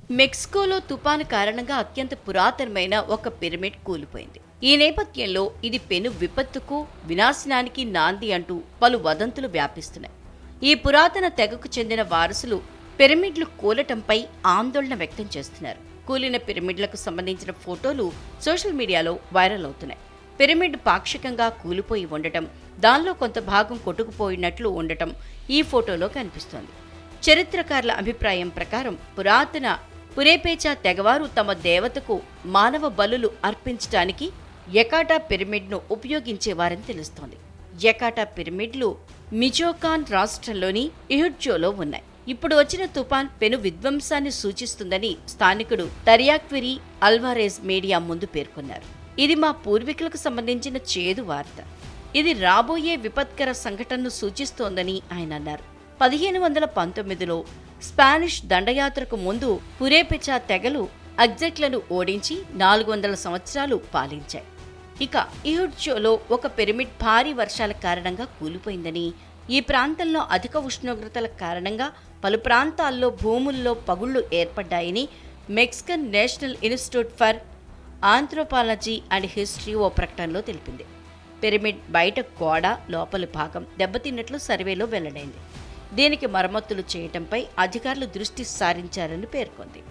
మెక్సికోలో తుపాను కారణంగా అత్యంత పురాతనమైన ఒక పిరమిడ్ కూలిపోయింది. ఈ నేపథ్యంలో ఇది పెను విపత్తుకు, వినాశనానికి నాంది అంటూ పలు వదంతులు వ్యాపిస్తున్నాయి. ఈ పురాతన తెగకు చెందిన వారసులు పిరమిడ్లు కూలటంపై ఆందోళన వ్యక్తం చేస్తున్నారు. కూలిన పిరమిడ్లకు సంబంధించిన ఫోటోలు సోషల్ మీడియాలో వైరల్ అవుతున్నాయి. పిరమిడ్ పాక్షికంగా కూలిపోయి ఉండటం, దానిలో కొంత భాగం కొట్టుకుపోయినట్లు ఉండటం ఈ ఫోటోలో కనిపిస్తోంది. చరిత్రకారుల అభిప్రాయం ప్రకారం పురాతన పురేపేచా తెగవారు తమ దేవతకు మానవ బలులు అర్పించటానికి యకాటా పిరమిడ్ను ఉపయోగించేవారని తెలుస్తోంది. యకాటా పిరమిడ్లు మిజోకాన్ రాష్ట్రంలోని ఇహుడ్జోలో ఉన్నాయి. ఇప్పుడు వచ్చిన తుపాన్ పెను విధ్వంసాన్ని సూచిస్తుందని స్థానికుడు తరియాక్విరి అల్వారేజ్ మీడియా ముందు పేర్కొన్నారు. ఇది మా పూర్వీకులకు సంబంధించిన చేదు వార్త. ఇది రాబోయే విపత్కర సంఘటనను సూచిస్తోందని ఆయన అన్నారు. 1519లో స్పానిష్ దండయాత్రకు ముందు పురేపెచా తెగలు అగ్జెట్లను ఓడించి 400 సంవత్సరాలు పాలించాయి. ఇక ఇహుడ్జోలో ఒక పిరమిడ్ భారీ వర్షాల కారణంగా కూలిపోయిందని, ఈ ప్రాంతంలో అధిక ఉష్ణోగ్రతల కారణంగా పలు ప్రాంతాల్లో భూముల్లో పగుళ్లు ఏర్పడ్డాయని Mexican national institute for anthropology and history ఓ ప్రకటనలో తెలిపింది. పిరమిడ్ బయట గోడ, లోపలి భాగం దెబ్బతిన్నట్లు సర్వేలో వెల్లడైంది. దీనికి మరమ్మతులు చేయటంపై అధికారులు దృష్టి సారించారని పేర్కొంది.